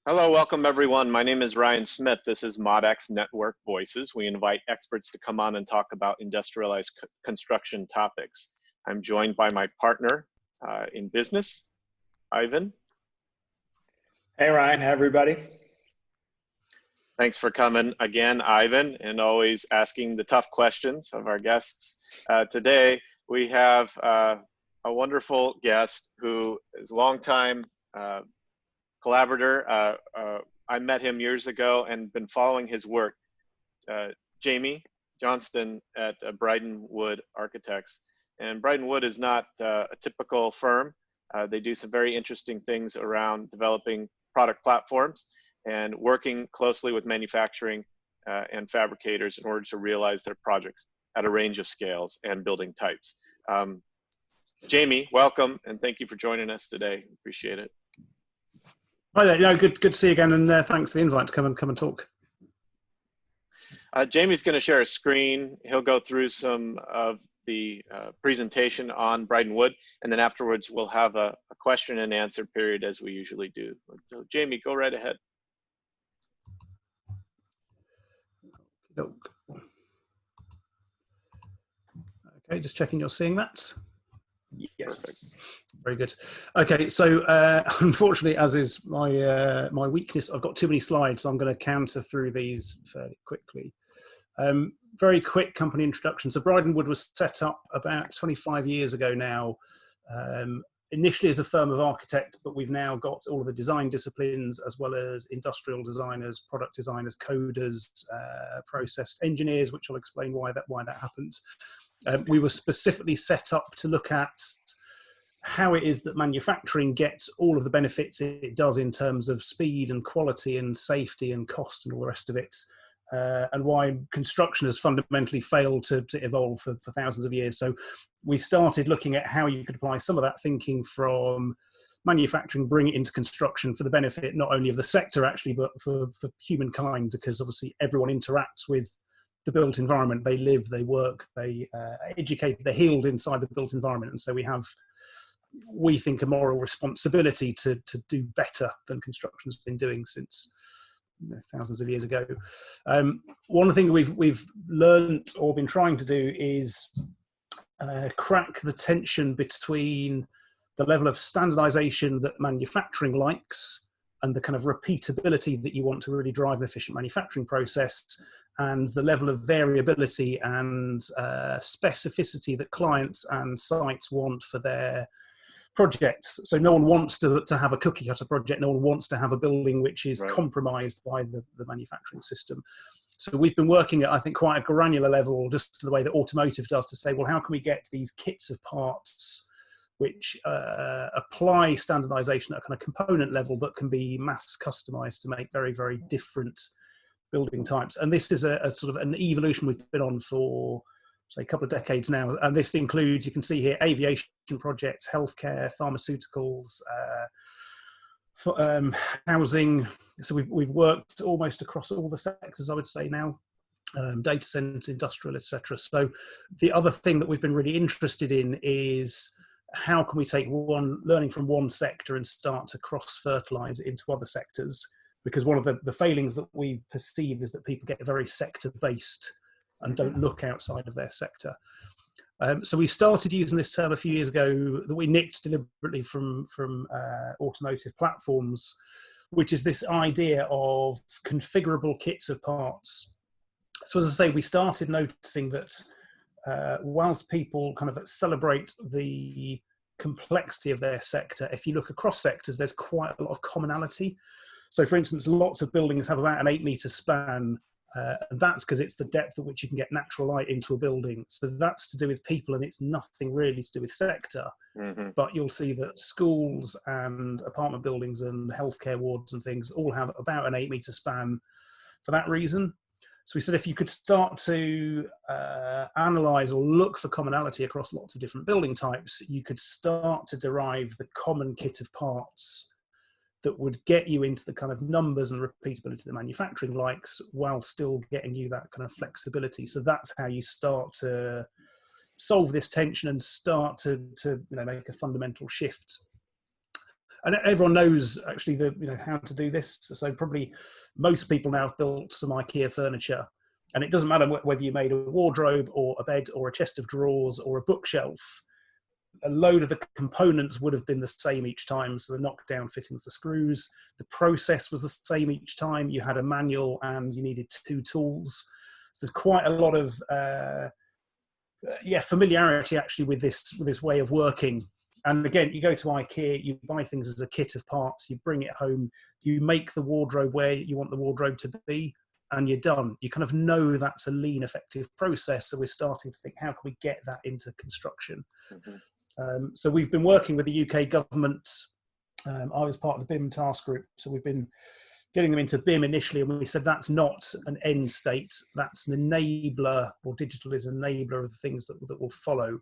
Hello, welcome everyone. My name is Ryan Smith. This is ModX Network Voices. We invite experts to come on and talk about industrialized construction topics. I'm joined by my partner in business, Ivan. Hey Ryan, hi everybody. Thanks for coming again, Ivan, and always asking the tough questions of our guests. Today, we have a wonderful guest who is a longtime collaborator. I met him years ago and been following his work. Jaime Johnston at Bryden Wood Architects. And Bryden Wood is not a typical firm. They do some very interesting things around developing product platforms and working closely with manufacturing and fabricators in order to realize their projects at a range of scales and building types. Jaime, welcome, and thank you for joining us today. Appreciate it. Hi there. No, good to see you again, and thanks for the invite to come and talk. Jamie's going to share a screen. He'll go through some of the presentation on Bryden Wood, and then afterwards we'll have a question and answer period as we usually do. So Jaime, go right ahead. Okay, just checking you're seeing that. Yes. Perfect. Very good. Okay, so unfortunately, as is my my weakness, I've got too many slides, so I'm going to counter through these fairly quickly. Very quick company introduction. So Bryden Wood was set up about 25 years ago now, initially as a firm of architects, but we've now got all of the design disciplines as well as industrial designers, product designers, coders, process engineers, which I'll explain why that happens. We were specifically set up to look at how it is that manufacturing gets all of the benefits it does in terms of speed and quality and safety and cost and all the rest of it, and why construction has fundamentally failed to evolve for thousands of years. So we started looking at how you could apply some of that thinking from manufacturing, bring it into construction for the benefit not only of the sector actually, but for humankind, because obviously everyone interacts with the built environment. They live, they work, they educate, they're healed inside the built environment. And so we think, a moral responsibility to do better than construction's been doing since thousands of years ago. One of the things we've learned or been trying to do is crack the tension between the level of standardization that manufacturing likes and the kind of repeatability that you want to really drive an efficient manufacturing process, and the level of variability and specificity that clients and sites want for their projects. So no one wants to have a cookie cutter project. No one wants to have a building which is compromised by the manufacturing system. So we've been working at, I think, quite a granular level, just the way that automotive does, to say, well, how can we get these kits of parts which apply standardization at a kind of component level, but can be mass customized to make very, very different building types. And this is a sort of an evolution we've been on for, say, a couple of decades now. And this includes, you can see here, aviation projects, healthcare, pharmaceuticals, housing. So we've worked almost across all the sectors, I would say now, data centers, industrial, etc. So the other thing that we've been really interested in is how can we take learning from one sector and start to cross-fertilize it into other sectors? Because one of the failings that we perceive is that people get very sector-based and don't look outside of their sector. So we started using this term a few years ago that we nicked deliberately from automotive platforms, which is this idea of configurable kits of parts. So as I say, we started noticing that whilst people kind of celebrate the complexity of their sector, if you look across sectors, there's quite a lot of commonality. So for instance, lots of buildings have about an 8-meter span. And that's because it's the depth at which you can get natural light into a building. So that's to do with people, and it's nothing really to do with sector. But you'll see that schools and apartment buildings and healthcare wards and things all have about an 8-meter span for that reason. So we said if you could start to analyze or look for commonality across lots of different building types, you could start to derive the common kit of parts that would get you into the kind of numbers and repeatability the manufacturing likes, while still getting you that kind of flexibility. So that's how you start to solve this tension and start to make a fundamental shift. and everyone knows actually how to do this. So probably most people now have built some IKEA furniture, and it doesn't matter whether you made a wardrobe or a bed or a chest of drawers or a bookshelf. A load of the components would have been the same each time. So the knockdown fittings, the screws, the process was the same each time. You had a manual and you needed 2 tools. So there's quite a lot of familiarity actually with this way of working. And again, you go to IKEA, you buy things as a kit of parts, you bring it home, you make the wardrobe where you want the wardrobe to be, and you're done. You kind of know that's a lean, effective process. So we're starting to think, how can we get that into construction? So we've been working with the UK government. I was part of the BIM task group, so we've been getting them into BIM initially, and we said that's not an end state, that's an enabler, or digital is an enabler of the things that will follow.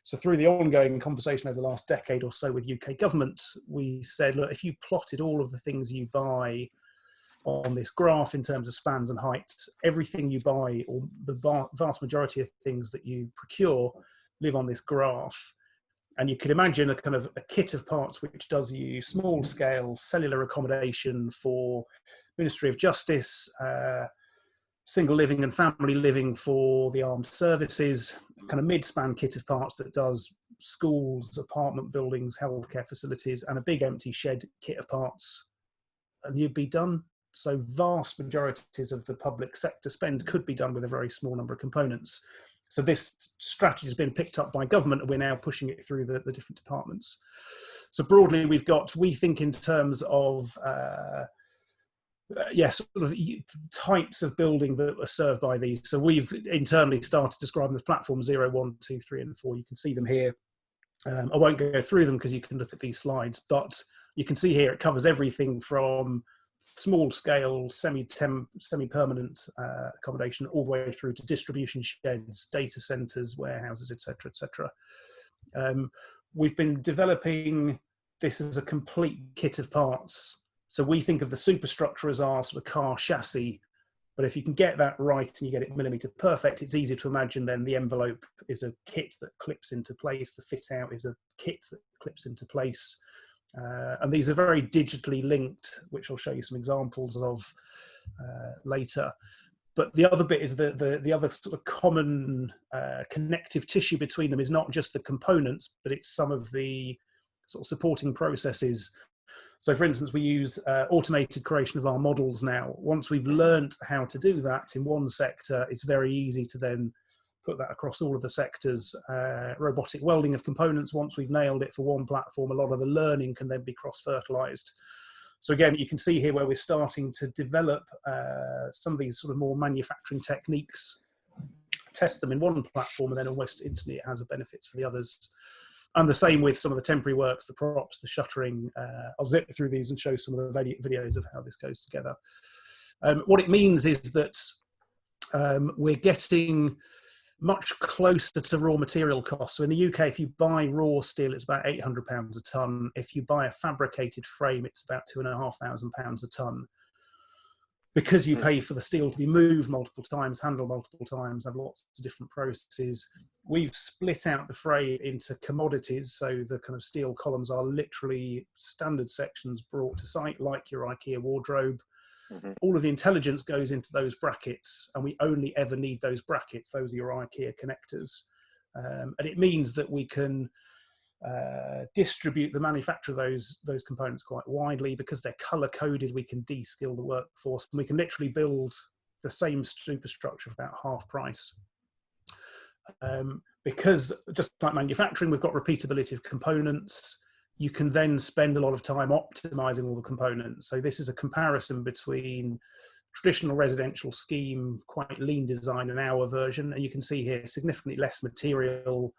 So through the ongoing conversation over the last decade or so with UK government, we said, look, if you plotted all of the things you buy on this graph in terms of spans and heights, everything you buy, or the vast majority of things that you procure, live on this graph. And you could imagine a kind of a kit of parts which does you small scale cellular accommodation for Ministry of Justice, single living and family living for the armed services, kind of mid-span kit of parts that does schools, apartment buildings, healthcare facilities, and a big empty shed kit of parts, and you'd be done. So vast majorities of the public sector spend could be done with a very small number of components. So this strategy has been picked up by government, and we're now pushing it through the different departments. So broadly, we think in terms of, sort of types of building that are served by these. So we've internally started describing the platform 0, 1, 2, 3, and 4. You can see them here. I won't go through them because you can look at these slides, but you can see here it covers everything from small scale, semi-permanent accommodation, all the way through to distribution sheds, data centers, warehouses, etc., etc. We've been developing this as a complete kit of parts. So we think of the superstructure as our sort of car chassis, but if you can get that right and you get it millimeter perfect, it's easy to imagine then the envelope is a kit that clips into place, the fit out is a kit that clips into place. And these are very digitally linked, which I'll show you some examples of later. But the other bit is the other sort of common connective tissue between them is not just the components, but it's some of the sort of supporting processes. So for instance, we use automated creation of our models now. Once we've learned how to do that in one sector, it's very easy to then put that across all of the sectors. Robotic welding of components, once we've nailed it for one platform, a lot of the learning can then be cross-fertilized. So again, you can see here where we're starting to develop some of these sort of more manufacturing techniques, test them in one platform, and then almost instantly it has benefits for the others. And the same with some of the temporary works, the props, the shuttering. I'll zip through these and show some of the videos of how this goes together. What it means is that we're getting much closer to raw material costs. So in the UK, if you buy raw steel, it's about £800 a tonne. If you buy a fabricated frame, it's about £2,500 a tonne. Because you pay for the steel to be moved multiple times, handled multiple times, have lots of different processes, we've split out the frame into commodities. So the kind of steel columns are literally standard sections brought to site, like your IKEA wardrobe. All of the intelligence goes into those brackets, and we only ever need those brackets. Those are your IKEA connectors. And it means that we can distribute the manufacture of those components quite widely. Because they're color coded, we can de-skill the workforce, and we can literally build the same superstructure for about half price. Because just like manufacturing, we've got repeatability of components. You can then spend a lot of time optimizing all the components. So this is a comparison between traditional residential scheme, quite lean design, and our version. And you can see here significantly less material.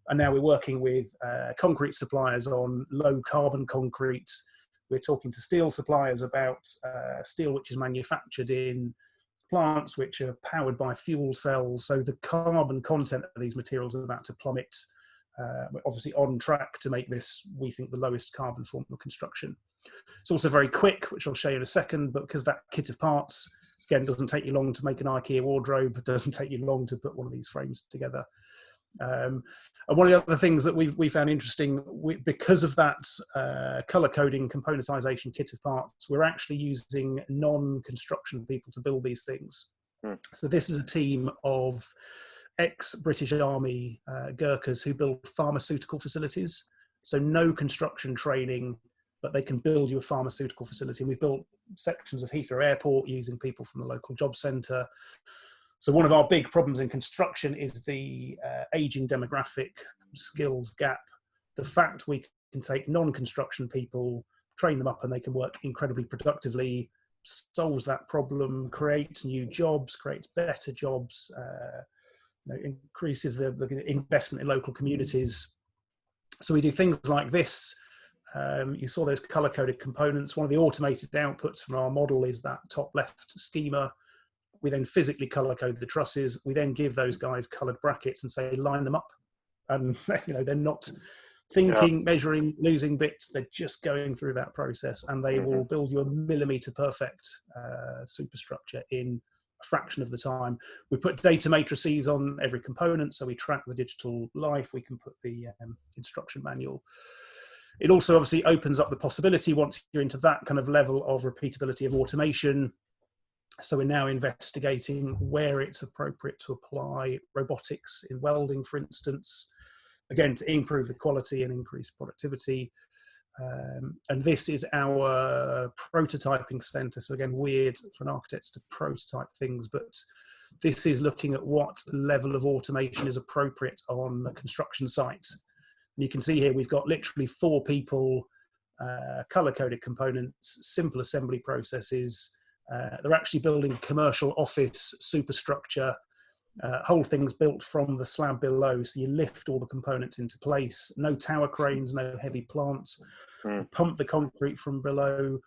And now we're working with concrete suppliers on low carbon concrete. We're talking to steel suppliers about steel which is manufactured in plants which are powered by fuel cells. So the carbon content of these materials is about to plummet. We're obviously on track to make this, we think, the lowest carbon form of construction. It's also very quick, which I'll show you in a second, but because that kit of parts, again, doesn't take you long to make an IKEA wardrobe, it doesn't take you long to put one of these frames together. And one of the other things that we found interesting, because of that color coding componentization kit of parts, we're actually using non-construction people to build these things. So this is a team of ex-British Army Gurkhas who build pharmaceutical facilities. So no construction training, but they can build you a pharmaceutical facility. And we've built sections of Heathrow Airport using people from the local job centre. So one of our big problems in construction is the aging demographic skills gap. The fact we can take non-construction people, train them up, and they can work incredibly productively solves that problem, creates new jobs, creates better jobs, increases the investment in local communities. So we do things like this. You saw those color-coded components. One of the automated outputs from our model is that top left schema. We then physically color code the trusses. We then give those guys colored brackets and say, line them up. And they're not thinking, measuring, losing bits. They're just going through that process, and they will build you a millimeter perfect superstructure in a fraction of the time. We put data matrices on every component, so we track the digital life. We can put the instruction manual. It also obviously opens up the possibility, once you're into that kind of level of repeatability of automation. So we're now investigating where it's appropriate to apply robotics in welding, for instance, again, to improve the quality and increase productivity. And this is our prototyping center. So again, weird for an architect to prototype things, but this is looking at what level of automation is appropriate on a construction site. And you can see here, we've got literally 4 people, color-coded components, simple assembly processes. They're actually building commercial office superstructure. Whole thing's built from the slab below, so you lift all the components into place. No tower cranes, no heavy plants. We pump the concrete from below.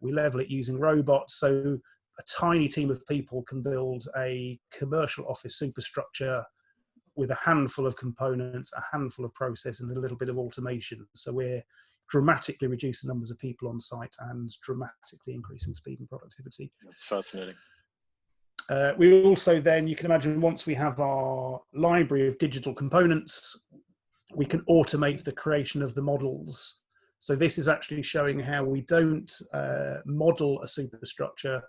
We level it using robots. So a tiny team of people can build a commercial office superstructure with a handful of components, a handful of process, and a little bit of automation. So we're dramatically reducing numbers of people on site and dramatically increasing speed and productivity. That's fascinating. We also then, you can imagine, once we have our library of digital components, we can automate the creation of the models. So this is actually showing how we don't model a superstructure.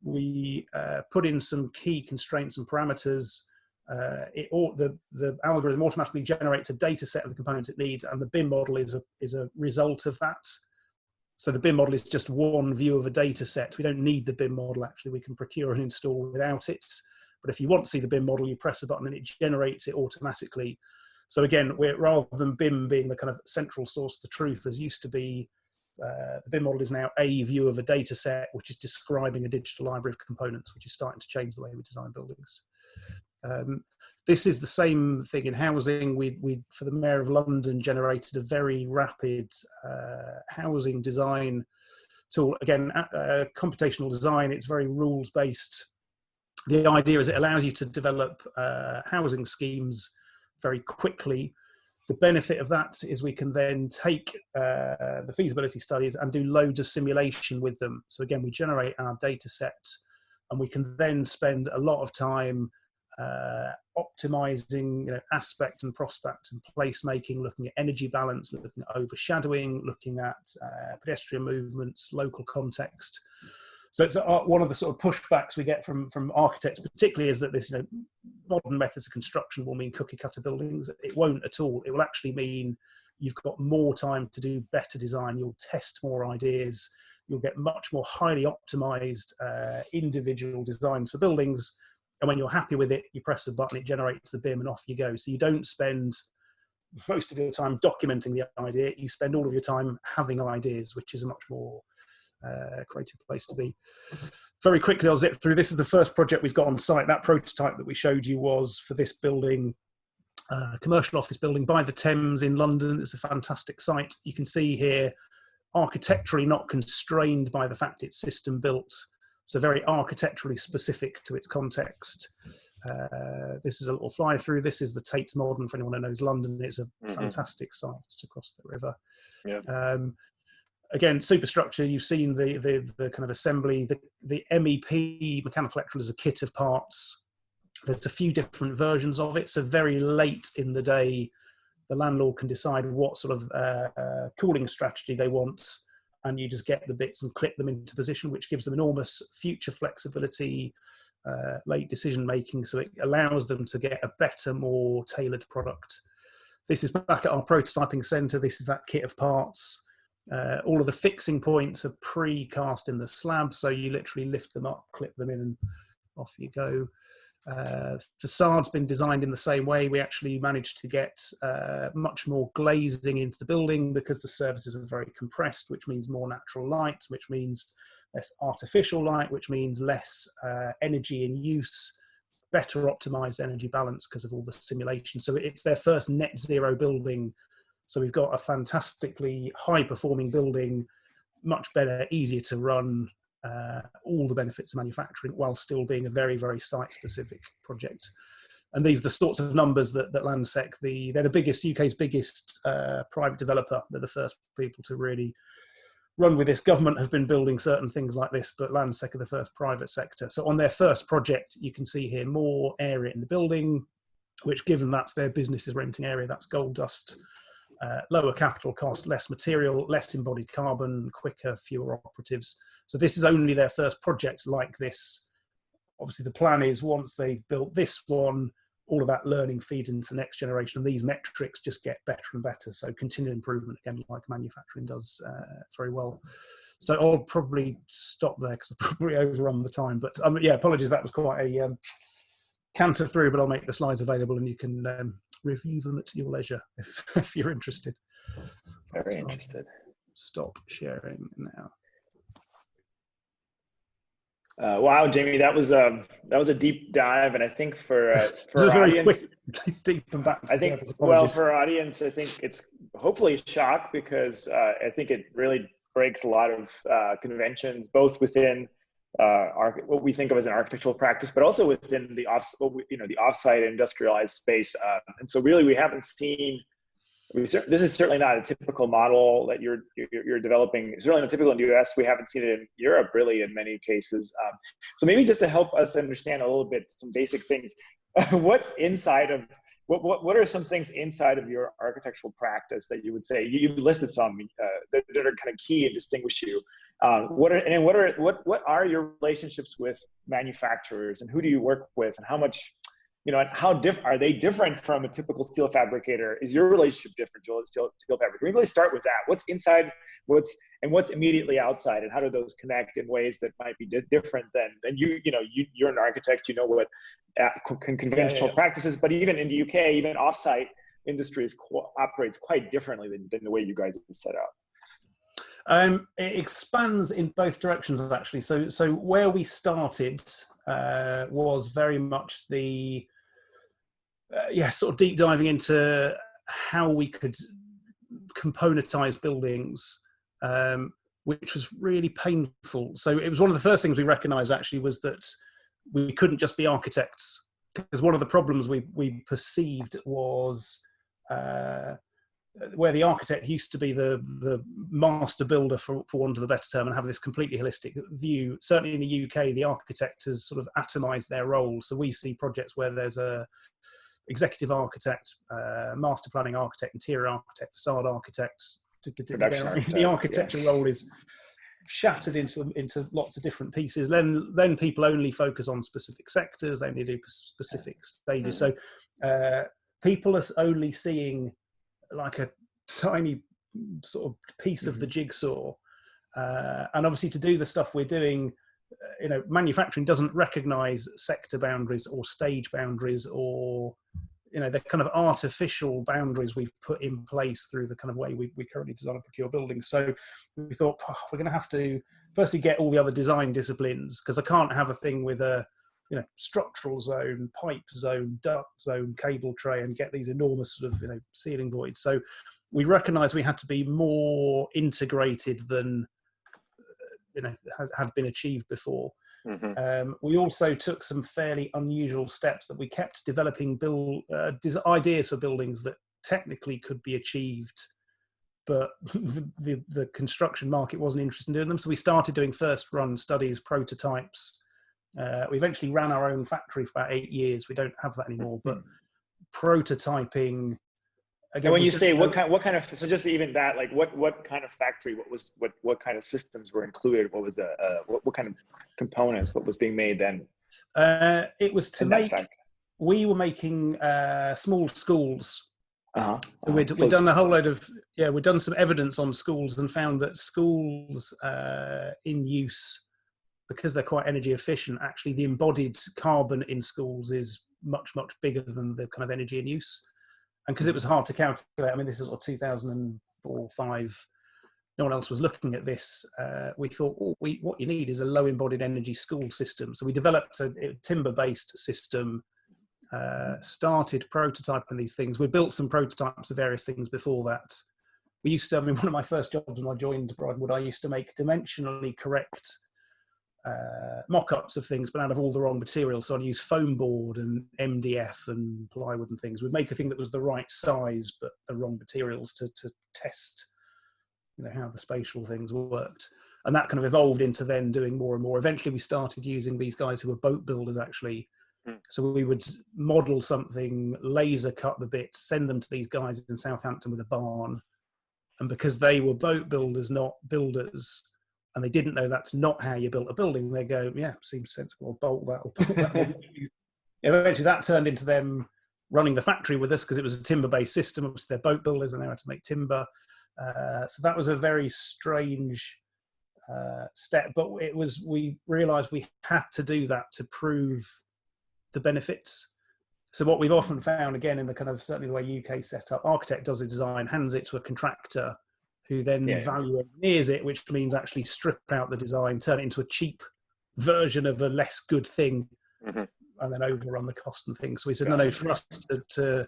We put in some key constraints and parameters. The algorithm automatically generates a data set of the components it needs, and the BIM model is a result of that. So the BIM model is just one view of a data set. We don't need the BIM model, actually. We can procure and install without it. But if you want to see the BIM model, you press a button and it generates it automatically. So again, rather than BIM being the kind of central source of the truth, as used to be, the BIM model is now a view of a data set, which is describing a digital library of components, which is starting to change the way we design buildings. This is the same thing in housing. We for the Mayor of London, generated a very rapid housing design tool. Again, computational design, it's very rules-based. The idea is it allows you to develop housing schemes very quickly. The benefit of that is we can then take the feasibility studies and do loads of simulation with them. So again, we generate our data set, and we can then spend a lot of time optimizing aspect and prospect and placemaking, looking at energy balance, looking at overshadowing, looking at pedestrian movements, local context. So it's one of the sort of pushbacks we get from architects particularly is that this modern methods of construction will mean cookie cutter buildings. It won't at all. It will actually mean you've got more time to do better design. You'll test more ideas. You'll get much more highly optimized individual designs for buildings. And when you're happy with it, you press a button, it generates the BIM, and off you go. So you don't spend most of your time documenting the idea. You spend all of your time having ideas, which is a much more creative place to be. Very quickly, I'll zip through. This is the first project we've got on site. That prototype that we showed you was for this building, commercial office building by the Thames in London. It's a fantastic site. You can see here, architecturally not constrained by the fact it's system built. So very architecturally specific to its context. This is a little fly through. This is the Tate Modern, for anyone who knows London. It's a fantastic site just across the river. Yeah. Again, superstructure, you've seen the kind of assembly. The MEP Mechanical Electrode is a kit of parts. There's a few different versions of it. So very late in the day, the landlord can decide what sort of cooling strategy they want, and you just get the bits and clip them into position, which gives them enormous future flexibility, late decision making, so it allows them to get a better, more tailored product. This is back at our prototyping center. This is that kit of parts. All of the fixing points are pre-cast in the slab, so you literally lift them up, clip them in, and off you go. Facade's been designed in the same way. We actually managed to get much more glazing into the building because the surfaces are very compressed, which means more natural light, which means less artificial light, which means less energy in use, better optimized energy balance because of all the simulation. So it's their first net zero building. So we've got a fantastically high performing building, much better, easier to run, all the benefits of manufacturing while still being a very, very site-specific project. And these are the sorts of numbers that Landsec, they're the biggest, UK's biggest private developer. They're the first people to really run with this. Government have been building certain things like this, but Landsec are the first private sector. So on their first project, you can see here more area in the building, which given that's their business's renting area, that's gold dust. Lower capital cost, less material, less embodied carbon, quicker, fewer operatives. So this is only their first project like this. Obviously, the plan is once they've built this one, all of that learning feeds into the next generation, and these metrics just get better and better. So continued improvement, again, like manufacturing does very well. So I'll probably stop there because I've probably overrun the time. But yeah, apologies, that was quite a canter through, but I'll make the slides available and you can review them at your leisure if you're interested. Very interested. Stop sharing now. Wow, Jamie, that was a deep dive, and I think for our very audience, quick, deep and back to I think surface. well, for our audience, I think it's hopefully a shock because I think it really breaks a lot of conventions, both within what we think of as an architectural practice, but also within the the offsite industrialized space. And so, really, we haven't seen. This is certainly not a typical model that you're developing. It's certainly not typical in the US. We haven't seen it in Europe, really, in many cases. So maybe just to help us understand a little bit some basic things, what's inside of what are some things inside of your architectural practice that you would say you've listed some that are kind of key and distinguish you? What are your relationships with manufacturers, and who do you work with, and how much? And how are they different from a typical steel fabricator? Is your relationship different to a steel fabricator? We really start with that. What's inside, what's immediately outside, and how do those connect in ways that might be different than you're an architect, you know what conventional practices, but even in the UK, even offsite industries operates quite differently than the way you guys have set up. It expands in both directions, actually. So where we started was very much the sort of deep diving into how we could componentize buildings, which was really painful. So it was one of the first things we recognized actually was that we couldn't just be architects, because one of the problems we perceived was where the architect used to be the master builder, for want of a better term, and have this completely holistic view. Certainly in the UK, the architect has sort of atomized their role. So we see projects where there's a executive architect, master planning architect, interior architect, facade architects. The architecture role is shattered into lots of different pieces. Then people only focus on specific sectors. They only do specific stages. So people are only seeing like a tiny sort of piece of the jigsaw, and obviously to do the stuff we're doing, manufacturing doesn't recognize sector boundaries or stage boundaries, or they're kind of artificial boundaries we've put in place through the kind of way we currently design and procure buildings. So we thought we're going to have to firstly get all the other design disciplines, because I can't have a thing with a structural zone, pipe zone, duct zone, cable tray, and get these enormous sort of ceiling voids. So we recognised we had to be more integrated than had been achieved before. We also took some fairly unusual steps that we kept developing ideas for buildings that technically could be achieved, but the construction market wasn't interested in doing them. So we started doing first run studies, prototypes, We eventually ran our own factory for about 8 years. We don't have that anymore, but prototyping. Again, and when you say what kind of, so just even that, like what kind of factory, what kind of systems were included? What was the, what kind of components, what was being made then? It was to make, we were making small schools. We'd done a whole load of, we'd done some evidence on schools and found that schools in use, because they're quite energy efficient, actually the embodied carbon in schools is much, much bigger than the kind of energy in use. And because it was hard to calculate, I mean, this is what 2004, 5, no one else was looking at this. We thought, what you need is a low embodied energy school system. So we developed a timber-based system, started prototyping these things. We built some prototypes of various things before that. We used to, I mean, one of my first jobs when I joined Bryden Wood, I used to make dimensionally correct mock-ups of things, but out of all the wrong materials. So I'd use foam board and MDF and plywood and things. We'd make a thing that was the right size, but the wrong materials to test, how the spatial things worked. And that kind of evolved into then doing more and more. Eventually we started using these guys who were boat builders actually. So we would model something, laser cut the bits, send them to these guys in Southampton with a barn. And because they were boat builders, not builders, and they didn't know that's not how you built a building, they go, yeah, seems sensible, I'll bolt that. Eventually that turned into them running the factory with us because it was a timber-based system. Obviously they're boat builders and they had to make timber. So that was a very strange step, but we realized we had to do that to prove the benefits. So what we've often found, again, in the kind of, certainly the way UK set up, architect does a design, hands it to a contractor, who then value engineers it, which means actually strip out the design, turn it into a cheap version of a less good thing, and then overrun the cost and things. So we said, no, for us to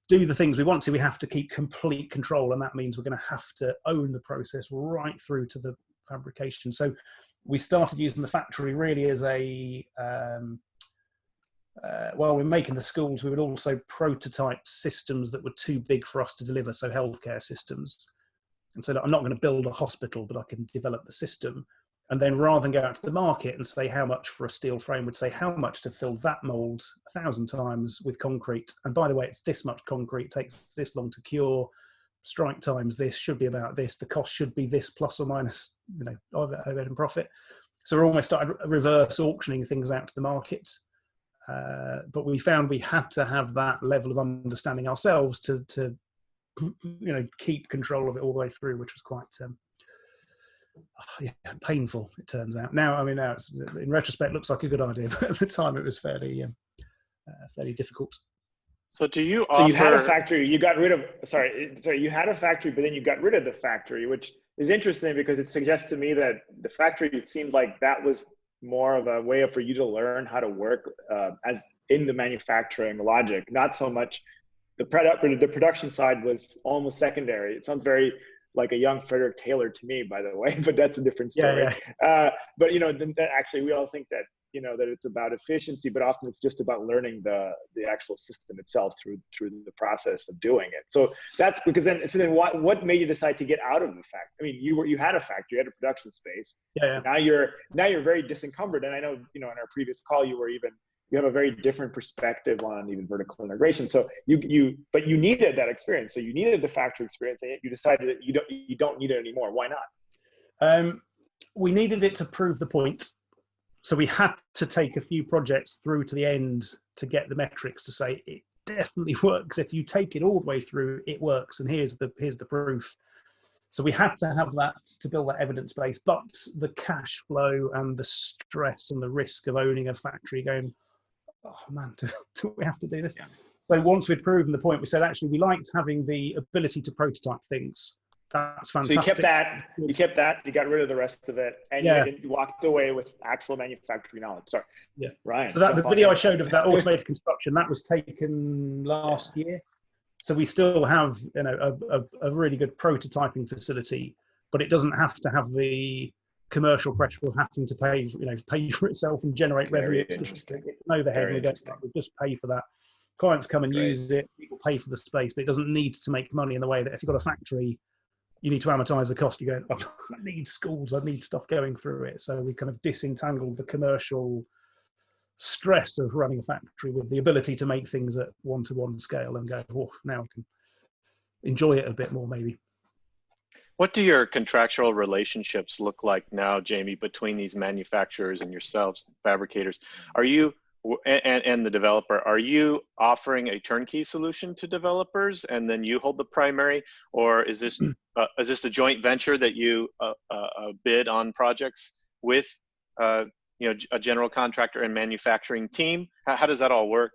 do the things we want to, we have to keep complete control, and that means we're going to have to own the process right through to the fabrication. So we started using the factory really as a, while we're making the schools, we would also prototype systems that were too big for us to deliver, so healthcare systems. And so I'm not going to build a hospital, but I can develop the system. And then rather than go out to the market and say how much for a steel frame, would say how much to fill that mold 1,000 times with concrete. And by the way, it's this much concrete, takes this long to cure, strike times this, should be about this, the cost should be this plus or minus, overhead and profit. So we're almost started reverse auctioning things out to the market. But we found we had to have that level of understanding ourselves to keep control of it all the way through, which was quite painful, it turns out. Now it's, in retrospect, looks like a good idea, but at the time it was fairly difficult. So do you offer... So you had a factory, you got rid of, you had a factory, but then you got rid of the factory, which is interesting because it suggests to me that the factory, it seemed like that was more of a way for you to learn how to work as in the manufacturing logic, not so much the production side was almost secondary. It sounds very like a young Frederick Taylor to me, by the way, but that's a different story. But actually we all think that that it's about efficiency, but often it's just about learning the actual system itself through the process of doing it. So that's because then what made you decide to get out of the factory? I mean, you had a factory, you had a production space. Now you're very disencumbered, and I know in our previous call you have a very different perspective on even vertical integration. So but you needed that experience. So you needed the factory experience, and you decided that you don't need it anymore. Why not? We needed it to prove the point. So we had to take a few projects through to the end to get the metrics to say it definitely works. If you take it all the way through, it works, and here's the proof. So we had to have that to build that evidence base, but the cash flow and the stress and the risk of owning a factory going, oh man, do we have to do this? So once we'd proven the point, we said, actually, we liked having the ability to prototype things. That's fantastic. So you kept that, you got rid of the rest of it, and you walked away with actual manufacturing knowledge. Sorry. Yeah. Ryan. So the video I showed of that automated construction, that was taken last year. So we still have, a really good prototyping facility, but it doesn't have to have the commercial pressure of having to pay for itself and generate revenue. It's an overhead. We just pay for that. Clients come and use it. People pay for the space, but it doesn't need to make money in the way that if you've got a factory, you need to amortize the cost. You go, oh, I need schools, I need stuff going through it. So we kind of disentangled the commercial stress of running a factory with the ability to make things at one-to-one scale and go, oh, now I can enjoy it a bit more maybe. What do your contractual relationships look like now, Jamie, between these manufacturers and yourselves, fabricators? Are you, and the developer, are you offering a turnkey solution to developers and then you hold the primary, or is this a joint venture that you bid on projects with you know, a general contractor and manufacturing team? How does that all work?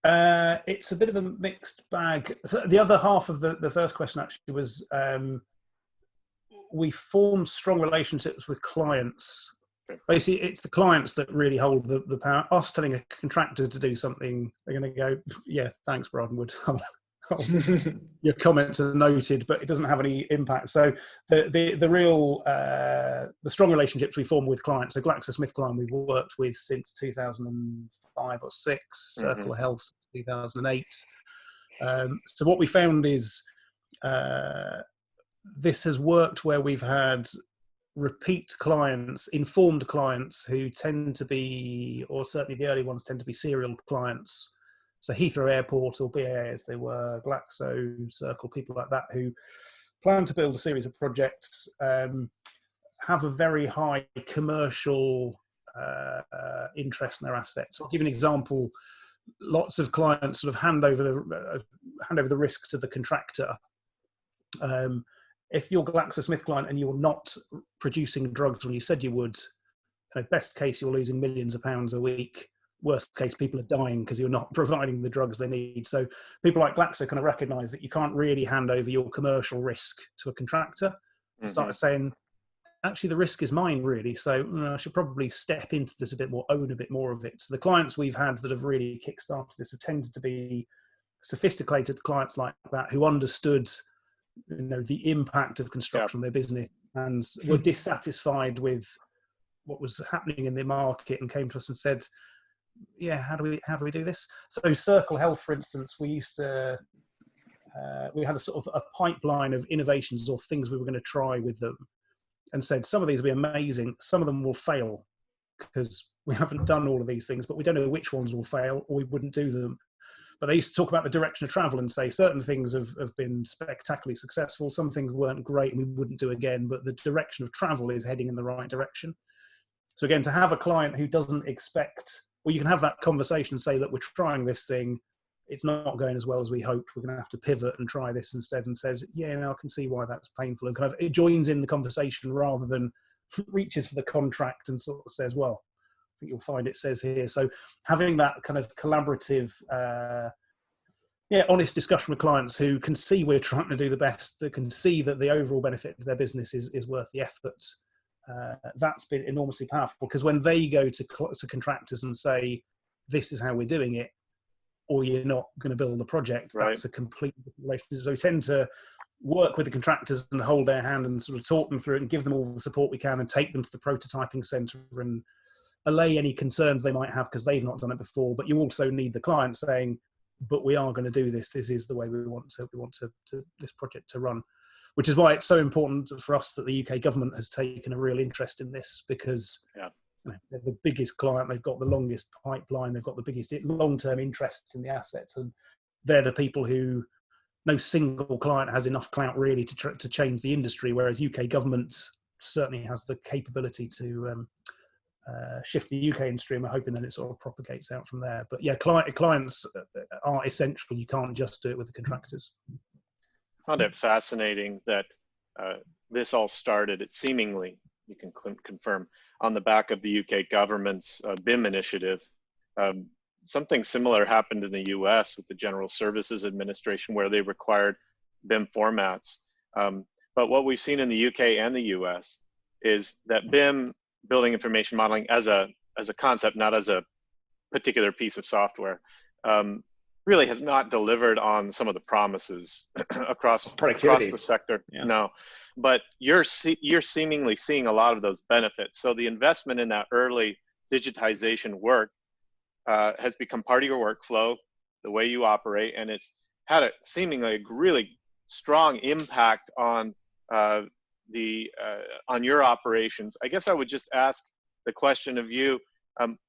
It's a bit of a mixed bag. So the other half of the first question actually was we form strong relationships with clients. Okay. Basically, it's the clients that really hold the power. Us telling a contractor to do something, they're going to go, yeah, thanks, Bryden Wood. Your comments are noted, but it doesn't have any impact. So the real the strong relationships we form with clients. So GlaxoSmithKline we've worked with since 2005 or 6, Circle Health since 2008. So what we found is this has worked where we've had repeat clients, informed clients who tend to be, or certainly the early ones tend to be serial clients. So Heathrow Airport or BAA as they were, Glaxo, Circle, people like that who plan to build a series of projects, have a very high commercial interest in their assets. I'll give you an example. Lots of clients sort of hand over the risk to the contractor. If you're GlaxoSmithKline and you're not producing drugs when you said you would, best case you're losing millions of pounds a week. Worst case, people are dying because you're not providing the drugs they need. So people like Glaxo kind of recognize that you can't really hand over your commercial risk to a contractor. Start saying, actually, the risk is mine, really. So I should probably step into this a bit more, own a bit more of it. So the clients we've had that have really kickstarted this have tended to be sophisticated clients like that who understood, the impact of construction on their business and were dissatisfied with what was happening in the market and came to us and said, yeah, how do we do this? So Circle Health, for instance, we used to we had a sort of a pipeline of innovations or things we were going to try with them, and said some of these will be amazing, some of them will fail because we haven't done all of these things, but we don't know which ones will fail or we wouldn't do them. But they used to talk about the direction of travel and say certain things have been spectacularly successful, some things weren't great and we wouldn't do again, but the direction of travel is heading in the right direction. So again, to have a client who doesn't expect, well, you can have that conversation and say, look, we're trying this thing. It's not going as well as we hoped. We're going to have to pivot and try this instead, and says, yeah, I can see why that's painful. And kind of it joins in the conversation rather than reaches for the contract and sort of says, well, I think you'll find it says here. So having that kind of collaborative, honest discussion with clients who can see we're trying to do the best, that can see that the overall benefit to their business is worth the effort. That's been enormously powerful because when they go to contractors and say, this is how we're doing it, or you're not going to build the project, right, that's a completely different relationship. So we tend to work with the contractors and hold their hand and sort of talk them through it and give them all the support we can and take them to the prototyping centre and allay any concerns they might have because they've not done it before. But you also need the client saying, but we are going to do this. This is the way we want this project to run. Which is why it's so important for us that the UK government has taken a real interest in this because they're the biggest client, they've got the longest pipeline, they've got the biggest long-term interest in the assets, and they're the people who no single client has enough clout really to change the industry, whereas UK government certainly has the capability to shift the UK industry, and we're hoping that it sort of propagates out from there. But yeah, clients are essential. You can't just do it with the contractors. I found it fascinating that this all started, it seemingly, you can confirm, on the back of the UK government's BIM initiative. Something similar happened in the US with the General Services Administration where they required BIM formats. But what we've seen in the UK and the US is that BIM, building information modeling, as a concept, not as a particular piece of software, really has not delivered on some of the promises across the sector. Yeah. No, but you're seemingly seeing a lot of those benefits. So the investment in that early digitization work has become part of your workflow, the way you operate, and it's had a seemingly really strong impact on on your operations. I guess I would just ask the question of you,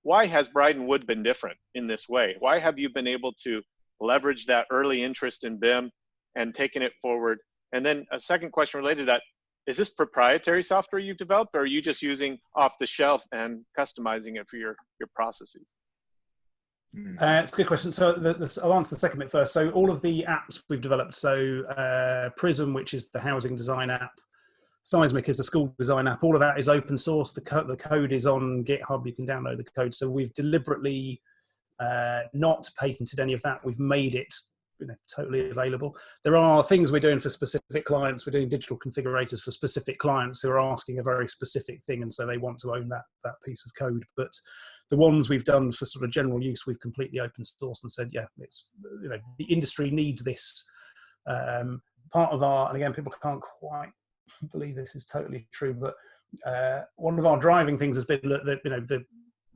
why has Bryden Wood been different in this way? Why have you been able to leverage that early interest in BIM and taken it forward? And then a second question related to that, is this proprietary software you've developed, or are you just using off the shelf and customizing it for your processes? It's a good question. So I'll answer the second bit first. So all of the apps we've developed, so Prism, which is the housing design app, Seismic is the school design app, all of that is open source. The code is on GitHub. You can download the code. So we've deliberately not patented any of that. We've made it totally available. There are things we're doing for specific clients. We're doing digital configurators for specific clients who are asking a very specific thing, and so they want to own that piece of code. But the ones we've done for sort of general use, we've completely open source and said, yeah, it's the industry needs this. Part of our, and again, people can't quite believe this is totally true, but one of our driving things has been that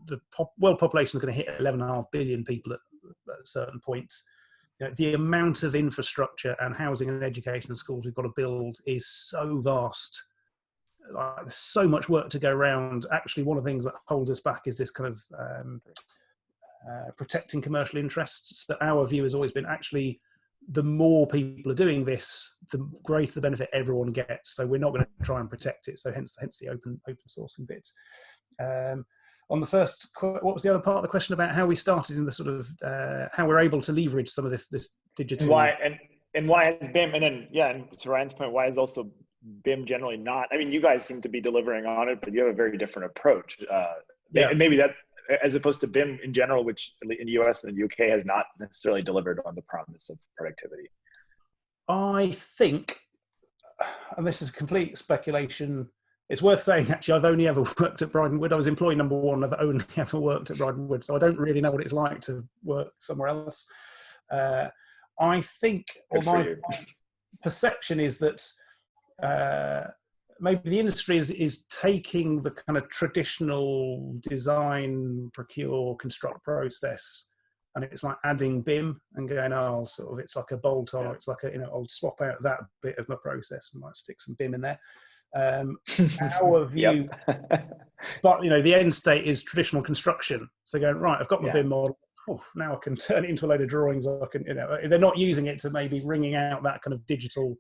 the world population is going to hit 11.5 billion people at certain points. The amount of infrastructure and housing and education and schools we've got to build is so vast. Like, there's so much work to go around. Actually, one of the things that holds us back is this kind of protecting commercial interests. So our view has always been, actually, the more people are doing this, the greater the benefit everyone gets. So we're not going to try and protect it. So hence the open sourcing bit. On the first, what was the other part of the question about how we started in the sort of how we're able to leverage some of this digital? And why is BIM, and then and to Ryan's point, why is also BIM generally not? I mean, you guys seem to be delivering on it, but you have a very different approach. And maybe that, as opposed to BIM in general, which in the US and the UK has not necessarily delivered on the promise of productivity. I think, and this is complete speculation, it's worth saying, actually, I've only ever worked at Bryden Wood. I was employee number one. I've only ever worked at Bryden Wood, so I don't really know what it's like to work somewhere else. I think, or my perception is that maybe the industry is taking the kind of traditional design, procure, construct process, and it's like adding BIM and going, oh, sort of, it's like a bolt on, or it's like I'll swap out that bit of my process and might stick some BIM in there. Our view, but the end state is traditional construction. So going, right, I've got my BIM model. Now I can turn it into a load of drawings. I can, they're not using it to maybe wringing out that kind of digital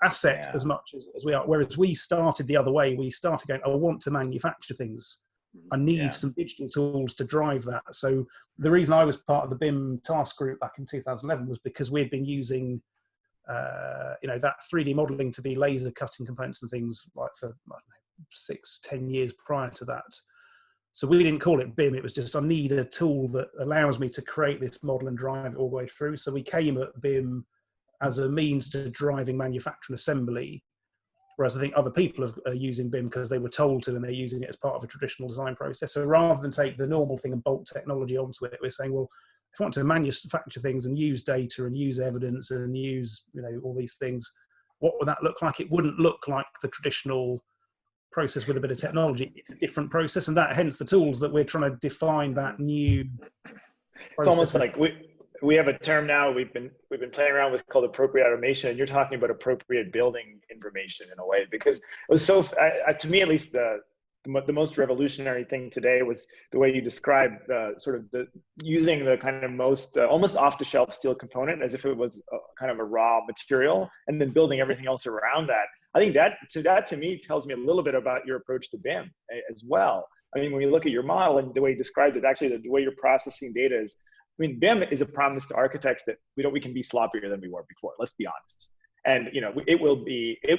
asset as much as we are. Whereas we started the other way. We started going, I want to manufacture things. I need some digital tools to drive that. So the reason I was part of the BIM task group back in 2011 was because we had been using that 3D modeling to be laser cutting components and things like for, I don't know, 6-10 years prior to that. So we didn't call it BIM. It was just, I need a tool that allows me to create this model and drive it all the way through. So we came at BIM as a means to driving manufacturing assembly, whereas I think other people are using BIM because they were told to, and they're using it as part of a traditional design process. So rather than take the normal thing and bolt technology onto it, we're saying, well, if I want to manufacture things and use data and use evidence and use all these things, what would that look like? It wouldn't look like the traditional process with a bit of technology. It's a different process, and that hence the tools that we're trying to define that new process. It's almost like we have a term now we've been playing around with called appropriate automation, and you're talking about appropriate building information in a way, because it was so to me at least the most revolutionary thing today was the way you described using the kind of most almost off-the-shelf steel component as if it was kind of a raw material, and then building everything else around that. I think that to me tells me a little bit about your approach to BIM as well. I mean, when you look at your model and the way you described it, actually the way you're processing data is, I mean, BIM is a promise to architects that we can be sloppier than we were before. Let's be honest. And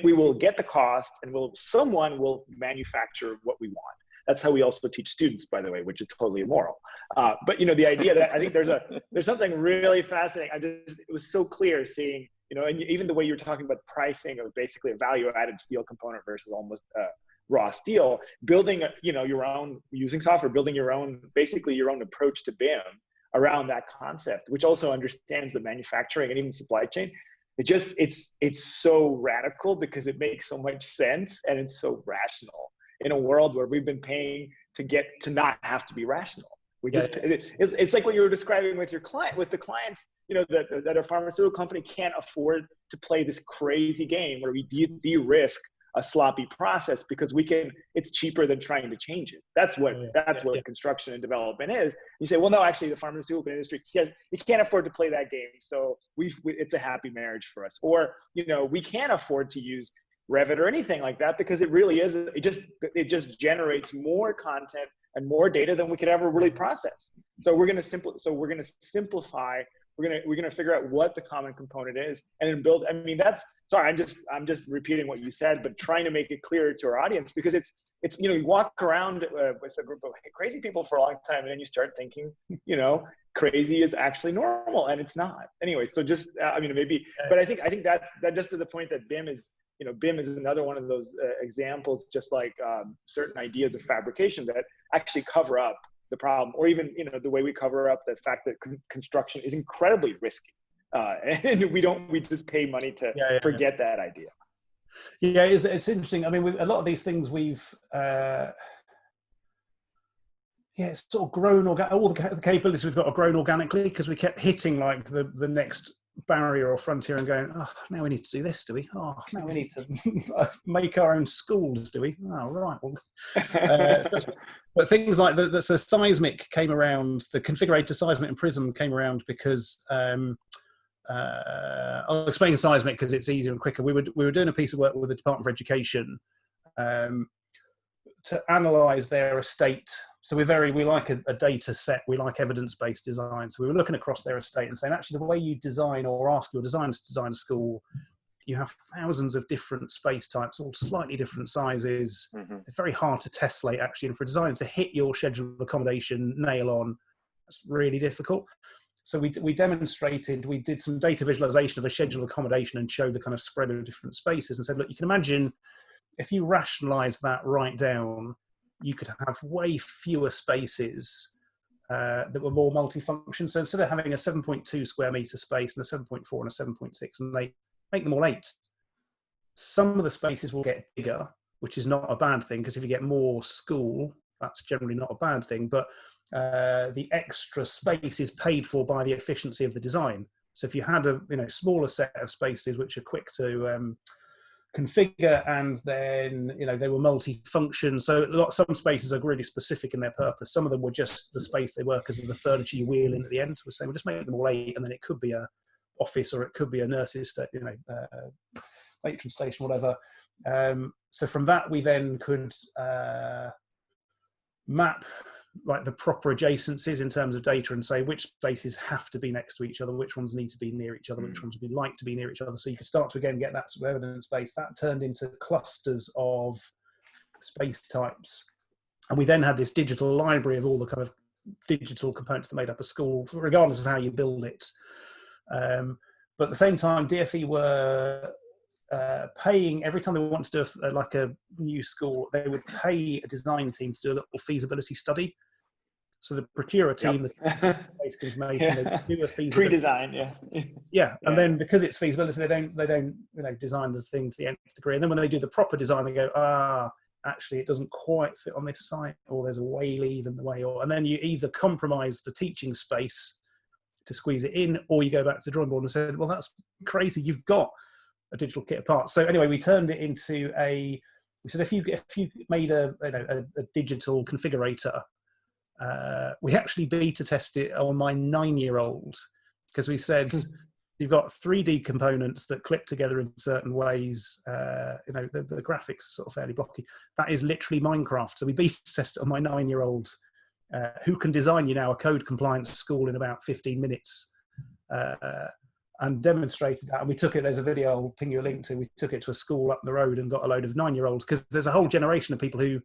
we will get the costs, and someone will manufacture what we want. That's how we also teach students, by the way, which is totally immoral. But the idea that I think there's something really fascinating. It was so clear seeing, and even the way you're talking about pricing of basically a value-added steel component versus almost raw steel, building your own, using software, building basically your own approach to BIM around that concept, which also understands the manufacturing and even supply chain. It's so radical because it makes so much sense, and it's so rational in a world where we've been paying to not have to be rational, It's like what you were describing with your client, with the clients, that a pharmaceutical company can't afford to play this crazy game where we de-risk a sloppy process because it's cheaper than trying to change it. That's what construction and development is. You say, well, no, actually the pharmaceutical industry, he can't afford to play that game. So it's a happy marriage for us. Or, we can't afford to use Revit or anything like that because it really is, it just generates more content and more data than we could ever really process. So we're going to simplify. We're going to figure out what the common component is and then build. I mean, I'm just repeating what you said, but trying to make it clear to our audience, because it's you walk around with a group of crazy people for a long time and then you start thinking, crazy is actually normal, and it's not. Anyway, so just, maybe, but I think that just to the point that BIM is, BIM is another one of those examples, just like certain ideas of fabrication that actually cover up the problem, or even, the way we cover up the fact that construction is incredibly risky. And we just pay money to forget that idea. Yeah, it's interesting. I mean, a lot of these things we've, it's sort of grown, all the capabilities we've got are grown organically because we kept hitting like the next barrier or frontier and going, oh, now we need to do this, do we? Oh, now we need to make our own schools, do we? Oh, right. Well, but things like so Seismic came around, the configurator Seismic and Prism came around because I'll explain Seismic because it's easier and quicker. We were doing a piece of work with the Department for Education to analyze their estate. So we like a data set, we like evidence-based design. So we were looking across their estate and saying, actually, the way you design or ask your designers to design a school, you have thousands of different space types, all slightly different sizes. Mm-hmm. It's very hard to tessellate, actually. And for a designer to hit your schedule of accommodation nail on, that's really difficult. So we demonstrated, we did some data visualization of a schedule of accommodation and showed the kind of spread of different spaces and said, look, you can imagine if you rationalize that right down, you could have way fewer spaces that were more multifunction. So instead of having a 7.2 square meter space and a 7.4 and a 7.6, and they make them all 8, some of the spaces will get bigger, which is not a bad thing, because if you get more school, that's generally not a bad thing. But the extra space is paid for by the efficiency of the design. So if you had a smaller set of spaces which are quick to configure, and then they were multi-function. So some spaces are really specific in their purpose. Some of them were just the space they were because of the furniture you wheel in at the end. We're saying we'll just make them all 8, and then it could be a office or it could be a nurse's matron station, whatever. So from that we then could map like the proper adjacencies in terms of data and say which spaces have to be next to each other, which ones need to be near each other, which ones would be like to be near each other. So you could start to again get that sort of evidence base. That turned into clusters of space types. And we then had this digital library of all the kind of digital components that made up a school, regardless of how you build it. But at the same time, DfE were paying, every time they wanted to do a new school, they would pay a design team to do a little feasibility study. So the procure team, the basic information, they do a feasibility pre-design, and then because it's feasibility, they don't design this thing to the nth degree. And then when they do the proper design, they go, actually it doesn't quite fit on this site, or there's a way leave in the way, and then you either compromise the teaching space to squeeze it in, or you go back to the drawing board and say, well, that's crazy, you've got a digital kit apart. So anyway, we turned it into we said if you made a digital configurator, we actually beta tested it on my 9-year-old, because we said you've got 3D components that clip together in certain ways. The graphics are sort of fairly blocky. That is literally Minecraft. So we beta tested it on my 9-year-old, who can design you now a code compliant school in about 15 minutes. And demonstrated that. And we took it, there's a video I'll ping you a link to, we took it to a school up the road and got a load of 9-year-olds, because there's a whole generation of people who,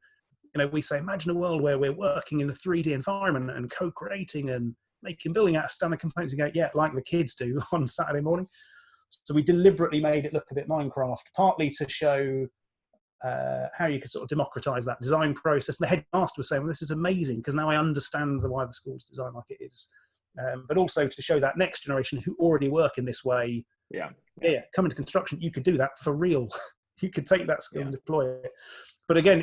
we say, imagine a world where we're working in a 3D environment and co-creating and building out standard components, and go, yeah, like the kids do on Saturday morning. So we deliberately made it look a bit Minecraft, partly to show how you could sort of democratize that design process. And the headmaster was saying, well, this is amazing, because now I understand why the school's designed like it is. But also to show that next generation who already work in this way, come into construction, you could do that for real. You could take that skill and deploy it. But again,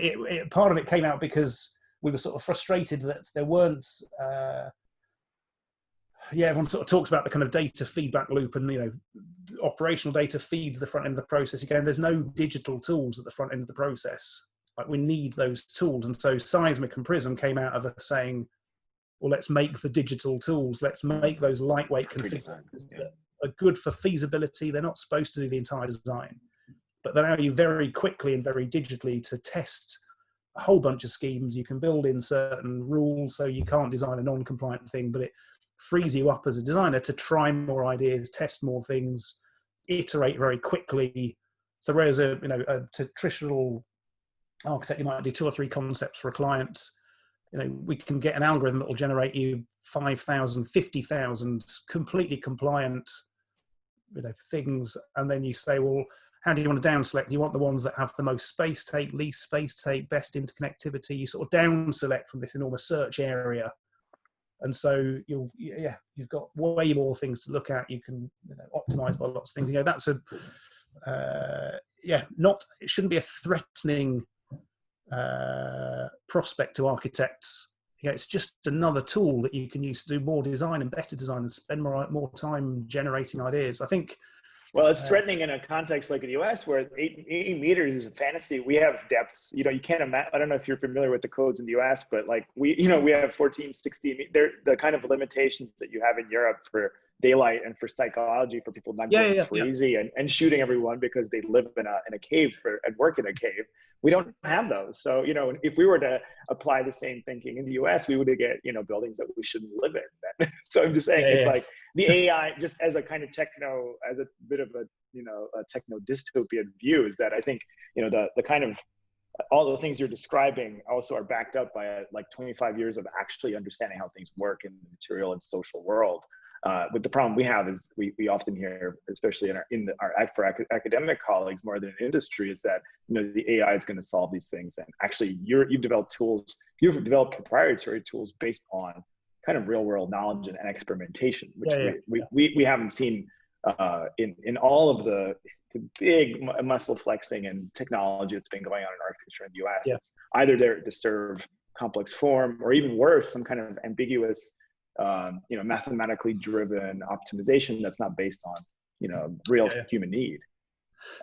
part of it came out because we were sort of frustrated that there weren't, everyone sort of talks about the kind of data feedback loop, and, you know, operational data feeds the front end of the process. Again, there's no digital tools at the front end of the process. Like, we need those tools. And so Seismic and Prism came out of us saying, well, let's make the digital tools. Let's make those lightweight configurations that are good for feasibility. They're not supposed to do the entire design, but they allow you very quickly and very digitally to test a whole bunch of schemes. You can build in certain rules, so you can't design a non-compliant thing, but it frees you up as a designer to try more ideas, test more things, iterate very quickly. So whereas a traditional architect, you might do 2 or 3 concepts for a client, you know, we can get an algorithm that will generate you 5,000, 50,000 completely compliant, you know, things. And then you say, well, how do you want to down select? Do you want the ones that have the most space take, least space take, best interconnectivity? You sort of down select from this enormous search area. And so you've got way more things to look at. You can, you know, optimize by lots of things. You know, that's it shouldn't be a threatening prospect to architects. You know, it's just another tool that you can use to do more design and better design and spend more time generating ideas. I think. Well, it's threatening in a context like in the US, where 80 meters is a fantasy. We have depths, you know, you can't imagine. I don't know if you're familiar with the codes in the US, but like we have 14, 16. They're the kind of limitations that you have in Europe for daylight and for psychology, for people not going crazy and shooting everyone because they live in a cave and work in a cave. We don't have those. So, you know, if we were to apply the same thinking in the US, we would get, you know, buildings that we shouldn't live in. So I'm just saying, like the AI, just as a kind of as a bit of a, you know, a techno dystopian view, is that I think, you know, the kind of, all the things you're describing also are backed up by like 25 years of actually understanding how things work in the material and social world. But the problem we have is we often hear, especially for academic colleagues more than industry, is that, you know, the AI is going to solve these things. And actually, you've developed tools, you've developed proprietary tools based on kind of real world knowledge and experimentation, which we haven't seen in all of the big muscle flexing and technology that's been going on in architecture in the US. Yeah. It's either there to serve complex form, or even worse, some kind of ambiguous, you know, mathematically driven optimization that's not based on, you know, real human need.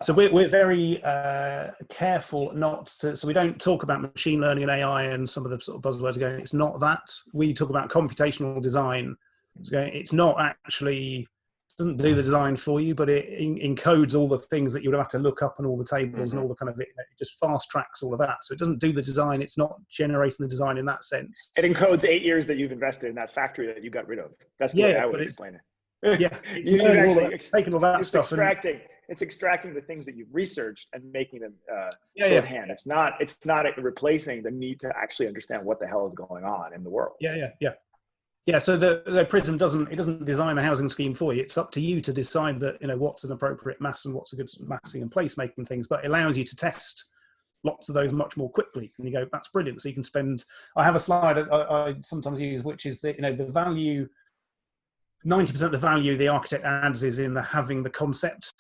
So we're very careful not to, so we don't talk about machine learning and AI and some of the sort of buzzwords going, it's not that. We talk about computational design. So it's not actually, doesn't do the design for you, but it encodes all the things that you would have to look up and all the tables and all the kind of, it just fast tracks all of that. So it doesn't do the design. It's not generating the design in that sense. It encodes 8 years that you've invested in that factory that you got rid of. That's the way I would explain it. Yeah, it's taking all that stuff. It's extracting the things that you've researched and making them shorthand. It's not replacing the need to actually understand what the hell is going on in the world. Yeah, so the Prism doesn't design the housing scheme for you. It's up to you to decide that, you know, what's an appropriate mass and what's a good massing and placemaking things, but it allows you to test lots of those much more quickly. And you go, that's brilliant. So you can spend, I have a slide I sometimes use, which is that, you know, the value, 90% of the value the architect adds is in having the concept,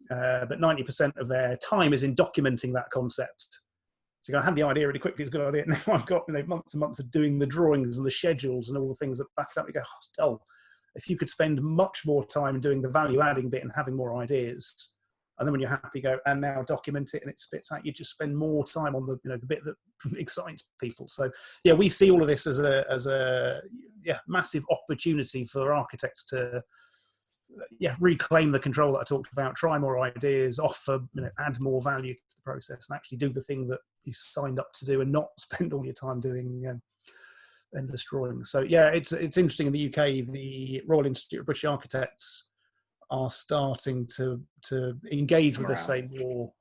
but 90% of their time is in documenting that concept. So I had the idea really quickly, it's a good idea. Now I've got, you know, months and months of doing the drawings and the schedules and all the things that back it up. You go, oh, if you could spend much more time doing the value adding bit and having more ideas, and then when you're happy, go and now document it and it spits out. You just spend more time on the, you know, the bit that excites people. So yeah, we see all of this as a massive opportunity for architects to reclaim the control that I talked about, try more ideas, offer, you know, add more value to the process, and actually do the thing that you signed up to do, and not spend all your time doing endless drawings. So yeah, it's interesting. In the UK, the Royal Institute of British Architects are starting to engage with this, say more.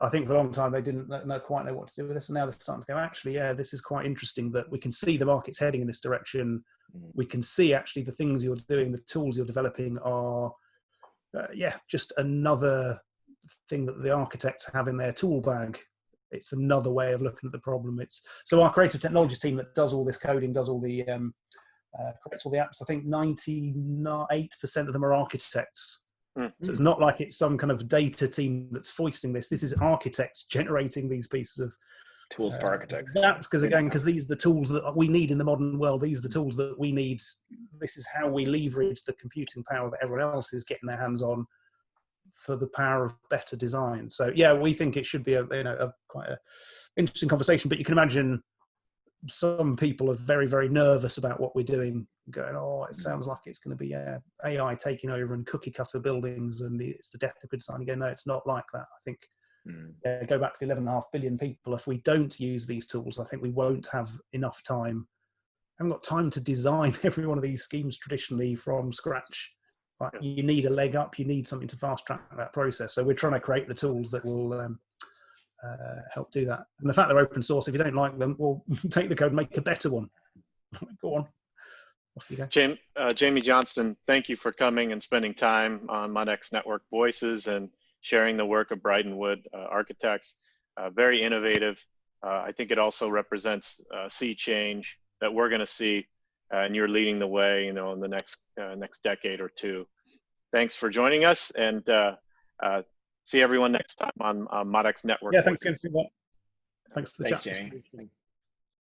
I think for a long time they didn't quite know what to do with this, and now they're starting to go, actually, yeah, this is quite interesting, that we can see the market's heading in this direction. We can see actually the things you're doing, the tools you're developing are, just another thing that the architects have in their tool bag. It's another way of looking at the problem. So our creative technologies team that does all this coding, does all the creates all the apps. I think 98% of them are architects. So it's not like it's some kind of data team that's foisting this. This is architects generating these pieces of tools for architects. That's because these are the tools that we need in the modern world. These are the tools that we need. This is how we leverage the computing power that everyone else is getting their hands on for the power of better design. So yeah, we think it should be a quite a interesting conversation. But you can imagine some people are very, very nervous about what we're doing, going, oh, it sounds like it's going to be AI taking over and cookie cutter buildings and it's the death of good design. Again, no, it's not like that. I think go back to the 11.5 billion people. If we don't use these tools, I think we won't have enough time. I haven't got time to design every one of these schemes traditionally from scratch. But you need a leg up. You need something to fast track that process. So we're trying to create the tools that will help do that. And the fact they're open source, if you don't like them, well, take the code and make a better one. Go on. Off you go. Jaime Johnston, thank you for coming and spending time on Modex Network Voices and sharing the work of Bryden Wood architects. Very innovative. I think it also represents sea change that we're going to see, and you're leading the way, in the next decade or two. Thanks for joining us, and see everyone next time on Modex Network. Yeah, thanks again for that. Thanks for the Thanks, chat. Jamie.